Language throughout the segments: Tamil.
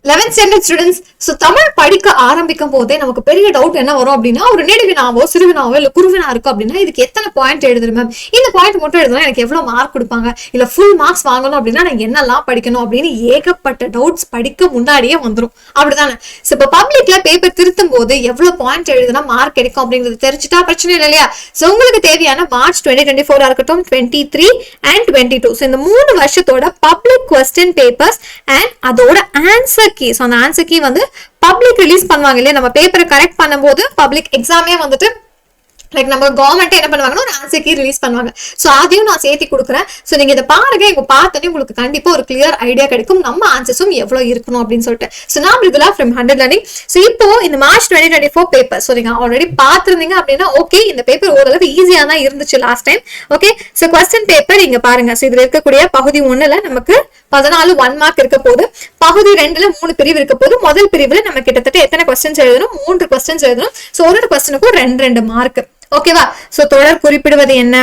11th standard students. So Tamil படிக்க ஆரம்பிக்கும் போதே நமக்கு பெரிய டவுட் என்ன வரும் அப்படின்னா, ஒரு நெடுவினாவோ சிறுவினாவோ இல்ல குருவினா இருக்கும் அப்படின்னா இதுக்கு எத்தனை பாயிண்ட் எழுதுரு மேம், இந்த பாயிண்ட் மட்டும் எழுதுனா எனக்கு எவ்வளவு மார்க் கொடுப்பாங்க, இல்ல ஃபுல் மார்க்ஸ் வாங்கணும் அப்படின்னா நான் என்னெல்லாம் படிக்கணும் அப்படின்னு ஏகப்பட்ட டவுட்ஸ் படிக்க முன்னாடியே வந்துடும். அப்படிதானே? ஸோ இப்போ பப்ளிக்ல பேப்பர் திருத்தும் போது எவ்வளவு பாயிண்ட் எழுதுனா மார்க் கிடைக்கும் அப்படிங்கிறது தெரிஞ்சுட்டா பிரச்சனை இல்லை இல்லையா? ஸோ உங்களுக்கு தேவையான மார்ச் 2024 இருக்கட்டும், 23 and 22, ஸோ இந்த 3 வருஷத்தோட பப்ளிக் கொஸ்டின் பேப்பர்ஸ் அண்ட் அதோட ஆன்சர் கீ. ஸோ அந்த ஆன்சர் கீ வந்து பப்ளிக் ரிலீஸ் பண்ணுவாங்க இல்லையா? நம்ம பேப்பரை கரெக்ட் பண்ணும்போது பப்ளிக் எக்ஸாமே வந்துட்டு லைக் நம்ம கவர்மெண்ட் என்ன பண்ணுவாங்கன்னா ஒரு ஆன்சர் கீ ரிலீஸ் பண்ணுவாங்க. ஸோ அதையும் நான் சேர்த்து கொடுக்குறேன். ஸோ நீங்க இதை பாருங்க, இங்க பார்த்தோன்னே உங்களுக்கு கண்டிப்பா ஒரு கிளியர் ஐடியா கிடைக்கும் நம்ம ஆன்சர்ஸும் எவ்வளவு இருக்கணும் அப்படின்னு சொல்லிட்டு. ஸோ நான் மிருதுலா ஃப்ரம் 100 Learning. ஸோ இப்போ இந்த மார்ச் 2024 பேப்பர் ஸோ நீங்க ஆல்ரெடி பார்த்துருந்தீங்க அப்படின்னா ஓகே, இந்த பேப்பர் ஓரளவுக்கு ஈஸியா தான் இருந்துச்சு last time. Okay, so question paper இங்க பாருங்க. ஸோ இதுல இருக்கக்கூடிய பகுதி 1ல நமக்கு 14 1 மார்க் இருக்க போது, பகுதி 2ல 3 பிரிவு இருக்க போது. முதல் பிரிவுல நம்ம கிட்டத்தட்ட எத்தனை கொஸ்டின்ஸ் எழுதணும்? 3 கொஸ்டின்ஸ் எழுதணும். ஸோ ஒரு கொஸ்டினுக்கும் 2 மார்க். ஓகேவா? சோ தொடர் குறிப்பிடுவது என்ன,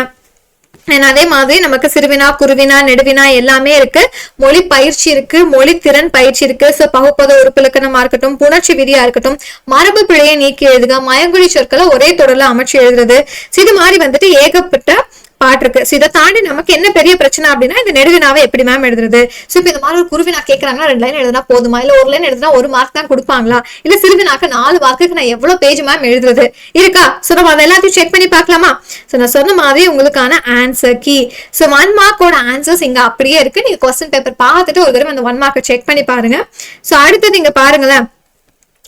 அதே மாதிரி நமக்கு சிறுவினா குருவினா நெடுவினா எல்லாமே இருக்கு. மொழி பயிற்சி இருக்கு, மொழி திறன் பயிற்சி இருக்கு. சோ பகுப்பத உறுப்பிலக்கணமா இருக்கட்டும், புணர்ச்சி விதியா இருக்கட்டும், மரபு பிழையை நீக்கி எழுதுக, மயங்குழி சொற்களை ஒரே தொடர்ல அமைச்சு எழுதுறது, இது மாதிரி வந்துட்டு ஏகப்பட்ட பாட்டு இருக்கு. இதை தாண்டி நமக்கு என்ன பெரிய பிரச்சனை அப்படின்னா இந்த நெடுவினாவை எப்படி மேம் எழுதுறது? சோ இப்ப இந்த மாதிரி ஒரு குருவினா கேட்கறாங்கன்னா 2 லைன் எழுதுனா போதுமா, இல்ல 1 லைன் எழுதுனா 1 மார்க் தான் கொடுப்பாங்களா, இல்ல சிறுவினாக்கு 4 மார்க்குக்கு நான் எவ்வளவு பேஜ் மேம் எழுதுறது இருக்கா? சோ நம்ம அதை எல்லாத்தையும் செக் பண்ணி பார்க்கலாமா? சோ நான் சொன்ன மாதிரி உங்களுக்கான ஆன்சர் கீ. சோ 1 மார்க்கோட ஆன்சர்ஸ் இங்க அப்படியே இருக்கு. நீங்க கொஸ்டின் பேப்பர் பார்த்துட்டு ஒரு தடவை அந்த 1 மார்க்கை செக் பண்ணி பாருங்க. சோ அடுத்தது இங்க பாருங்களேன்.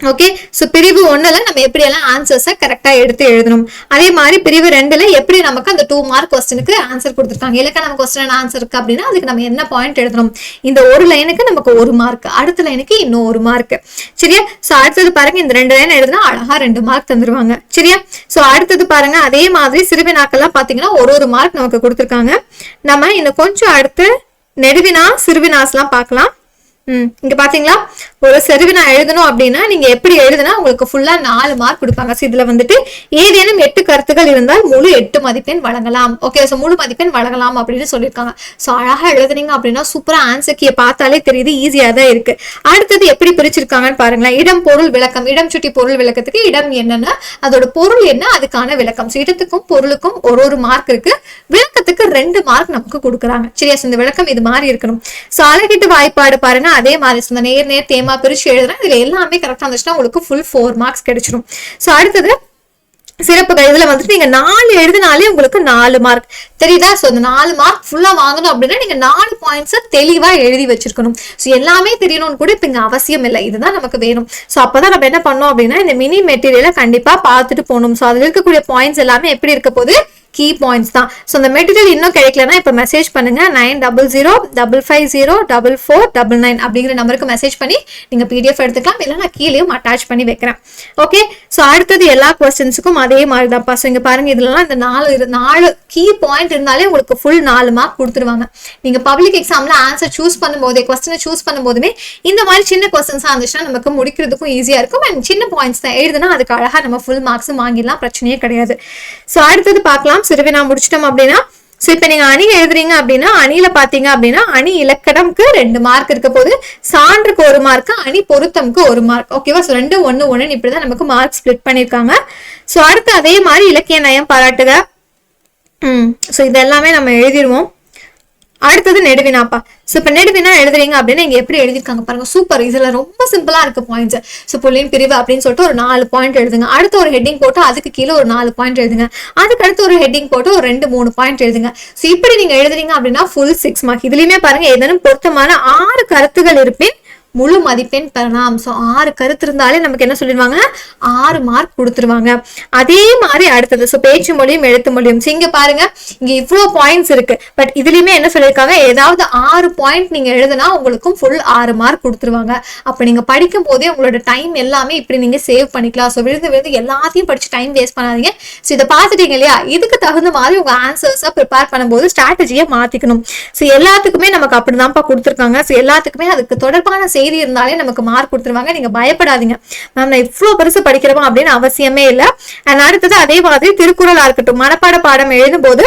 ஓகே, சோ பிரிவு 1ல நம்ம எப்படி எல்லாம் ஆன்சர்ஸை கரெக்டா எடுத்து எழுதணும், அதே மாதிரி பிரிவு 2ல எப்படி நமக்கு அந்த 2 மார்க் கொஸ்டினுக்கு ஆன்சர் கொடுத்துருக்காங்க, இலக்கண கொஸ்டின் ஆன்சர் இருக்கு அப்படின்னா அதுக்கு நம்ம என்ன பாயிண்ட் எழுதணும், இந்த ஒரு லைனுக்கு நமக்கு 1 மார்க், அடுத்த லைனுக்கு இன்னும் 1 மார்க். சரியா? சோ அடுத்தது பாருங்க, இந்த 2 லைன் எழுதுனா அழகா 2 மார்க் தந்துருவாங்க. சரியா? சோ அடுத்தது பாருங்க, அதே மாதிரி சிறுவினாக்கெல்லாம் பாத்தீங்கன்னா ஒரு மார்க் நமக்கு கொடுத்துருக்காங்க. நம்ம இன்னும் கொஞ்சம் அடுத்து நெடுவினா சிறுவினாஸ் எல்லாம் பார்க்கலாம். இங்க பாத்தீங்களா, ஒரு சிறுவினா எழுதணும் அப்படின்னா நீங்க எப்படி எழுதுனா உங்களுக்கு ஃபுல்லா 4 மார்க் கொடுப்பாங்க. இதுல வந்துட்டு ஏதேனும் 8 கருத்துக்கள் இருந்தால் முழு 8 மதிப்பெண் வழங்கலாம். ஓகே, சோ முழு மதிப்பெண் வழங்கலாம் அப்படின்னு சொல்லியிருக்காங்க. சோ அழகா எழுதுனீங்க அப்படின்னா சூப்பரா ஆன்சர் கீயை பார்த்தாலே தெரியுது, ஈஸியா தான் இருக்கு. அடுத்தது எப்படி பிரிச்சிருக்காங்கன்னு பாருங்களேன். இடம் பொருள் விளக்கம், இடம் சுட்டி பொருள் விளக்கத்துக்கு இடம் என்னன்னா அதோட பொருள் என்ன, அதுக்கான விளக்கம். சோ இடத்துக்கும் பொருளுக்கும் ஒரு மார்க் இருக்கு, விளக்கத்துக்கு 2 மார்க் நமக்கு கொடுக்குறாங்க. சரியா? இந்த விளக்கம் இது மாதிரி இருக்கணும். சோ அழகிட்டு வாய்ப்பாடு பாருங்க, அதே மாதிரி நேர் நேர் தேமா பிரிச்சு எழுதுனா இதுல எல்லாமே கரெக்டா இருந்துச்சுன்னா உங்களுக்கு ஃபுல் 4 மார்க்ஸ் கிடைச்சிடும். சோ அடுத்தது சிறப்புகள். இதுல வந்துட்டு நீங்க 4 எழுதினாலே உங்களுக்கு 4 மார்க். தெரியுதா? சோ இந்த 4 மார்க் ஃபுல்லா வாங்கணும் அப்படின்னா நீங்க 4 பாயிண்ட்ஸ் தெளிவா எழுதி வச்சிருக்கணும். சோ எல்லாமே தெரியணும்னு கூட இப்ப இங்க அவசியம் இல்லை, இதுதான் நமக்கு வேணும். சோ அப்பதான் நம்ம என்ன பண்ணோம் அப்படின்னா இந்த மினி மெட்டீரியலை கண்டிப்பா பார்த்துட்டு போகணும். சோ அதுல இருக்கக்கூடிய பாயிண்ட்ஸ் எல்லாமே எப்படி இருக்க போது, கீ பாயிண்ட்ஸ் தான். ஸோ இந்த மெட்டீரியல் இன்னும் கிடைக்கலன்னா இப்போ மெசேஜ் பண்ணுங்க 9005050499 அப்படிங்கிற நம்பருக்கு மெசேஜ் பண்ணி நீங்க PDF எடுத்துக்கலாம், இல்லை நான் கீழேயும் அட்டாச் பண்ணி வைக்கிறேன். ஓகே, ஸோ அடுத்தது எல்லா கொஸ்டின்ஸுக்கும் அதே மாதிரி தான். ஸோ இங்க பாருங்க, இதுலாம் இந்த 4 கீ பாயிண்ட் இருந்தாலே உங்களுக்கு ஃபுல் 4 மார்க் கொடுத்துருவாங்க. நீங்க பப்ளிக் எக்ஸாம்ல ஆன்சர் சூஸ் பண்ணும்போதே, கொஸ்டினை சூஸ் பண்ணும்போதுமே இந்த மாதிரி சின்ன கொஸ்டின்ஸா இருந்துச்சுன்னா நமக்கு முடிக்கிறதுக்கும் ஈஸியா இருக்கும். அண்ட் சின்ன பாயிண்ட்ஸ் தான் எழுதுனா அதுக்கு அழகா நம்ம ஃபுல் மார்க்ஸும் வாங்கிடலாம், பிரச்சனையே கிடையாது. ஸோ அடுத்தது பார்க்கலாம். சிறுவினா முடிச்சிட்டோம் அப்படின்னா சோ இப்ப நீங்க அணி எழுதுறீங்க அப்படின்னா அணியில பாத்தீங்க அப்படின்னா அணி இலக்கணம்க்கு 2 மார்க் இருக்க போது, சான்றுக்கு 1 மார்க், அணி பொருத்தம்க்கு 1 மார்க். ஓகேவா? சோ 2 1 1 இப்படிதான் நமக்கு மார்க் ஸ்பிளிட் பண்ணிருக்காங்க. சோ அடுத்து அதே மாதிரி இலக்கிய நயம் பாராட்டுக. சோ இது எல்லாமே நம்ம எழுதிடுவோம். அடுத்தது நெடுவினாப்பா. சோ இப்ப நெடுவினா எழுதுறீங்க அப்படின்னா இங்க எப்படி எழுதிருக்காங்க பாருங்க, சூப்பர். இதுல ரொம்ப சிம்பிளா இருக்கு பாயிண்ட்ஸ். சோ புள்ளியின் பிரிவு அப்படின்னு சொல்லிட்டு ஒரு 4 பாயிண்ட் எழுதுங்க. அடுத்து ஒரு ஹெட்டிங் போட்டு அதுக்கு கீழே ஒரு 4 பாயிண்ட் எழுதுங்க. அதுக்கு அடுத்து ஒரு ஹெட்டிங் போட்டு ஒரு 2-3 பாயிண்ட் எழுதுங்க. சோ இப்படி நீங்க எழுதுறீங்க அப்படின்னா ஃபுல் 6 மார்க். இதுலயுமே பாருங்க, ஏதேனும் பொருத்தமான 6 கருத்துகள் இருப்பின் முழு மதிப்பெண் பெறலாம். சோ 6 கருத்து இருந்தாலே நமக்கு என்ன சொல்லிடுவாங்க, 6 மார்க் கொடுத்துருவாங்க. அதே மாதிரி அடுத்தது சோ பேச்சு மொழியும் எழுத்து மொழியும். இங்க பாருங்க, இங்க இவ்வளவு பாயிண்ட்ஸ் இருக்கு. பட் இதுலயுமே என்ன சொல்லியிருக்காங்க, ஏதாவது 6 பாயிண்ட் நீங்க எழுதுனா உங்களுக்கும் ஃபுல் 6 மார்க் கொடுத்துருவாங்க. அப்ப நீங்க படிக்கும் போதே உங்களோட டைம் எல்லாமே இப்படி நீங்க சேவ் பண்ணிக்கலாம். சோ விழுந்து எல்லாத்தையும் படிச்சு டைம் வேஸ்ட் பண்ணாதீங்க. சோ இதை பாத்துட்டீங்க இல்லையா, இதுக்கு தகுந்த மாதிரி உங்க ஆன்சர்ஸை ப்ரிப்பேர் பண்ணும்போது ஸ்ட்ராட்டஜியை மாத்திக்கணும். சோ எல்லாத்துக்குமே நமக்கு அப்படிதான்ப்பா கொடுத்துருக்காங்க. சோ எல்லாத்துக்குமே அதுக்கு தொடர்பான எழுதி இருந்தாலே நமக்கு மார்க் கொடுத்துருவாங்க. நீங்க பயப்படாதீங்க மேம் நான் இவ்வளவு பெருசு படிக்கிறோம் அப்படின்னு அவசியமே இல்லை. அண்ட் அடுத்தது அதே மாதிரி திருக்குறளா இருக்கட்டும், மனப்பாட பாடம் எழுதும் போது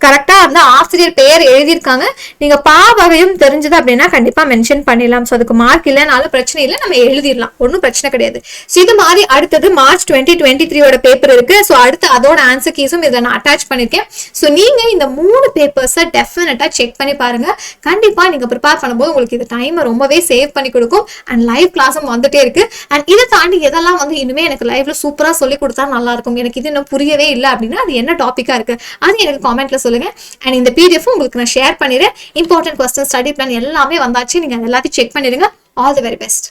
கரெக்டா அந்த ஆசிரியர் பெயர் எழுதியிருக்காங்க, நீங்க வகையும் தெரிஞ்சது அப்படின்னா கண்டிப்பா மென்ஷன் பண்ணிடலாம். ஸோ அதுக்கு மார்க் இல்லைனாலும் பிரச்சனை இல்லை, நம்ம எழுதிடலாம், ஒன்றும் பிரச்சனை கிடையாது. ஸோ இது மாதிரி அடுத்தது மார்ச் 2023 பேப்பர் இருக்கு. ஸோ அடுத்து அதோட ஆன்சர் கீஸும் இதை நான் அட்டாச் பண்ணிருக்கேன். ஸோ நீங்க இந்த 3 பேப்பர்ஸை டெஃபினட்டா செக் பண்ணி பாருங்க. கண்டிப்பா நீங்க ப்ரிப்பேர் பண்ணும்போது உங்களுக்கு இது டைமை ரொம்பவே சேவ் பண்ணி கொடுக்கும். அண்ட் லைவ் கிளாஸும் வந்துட்டே இருக்கு. அண்ட் இதை தாண்டி எதெல்லாம் வந்து இனிமே எனக்கு லைவ்ல சூப்பரா சொல்லி கொடுத்தா நல்லா இருக்கும், எனக்கு இது இன்னும் புரியவே இல்லை அப்படின்னா அது என்ன டாபிக்கா இருக்கு அது எனக்கு காமெண்ட்ல சொல்லுங்க. அண்ட் இந்த பிடிஎஃப் உங்களுக்கு நான் ஷேர் பண்ணிடுறேன். இம்பார்ட்டன்ட் கொஸ்டின், ஸ்டடி பிளான் எல்லாமே வந்தாச்சு. நீங்க எல்லாத்தையும் செக் பண்ணிடுங்க. All the very best.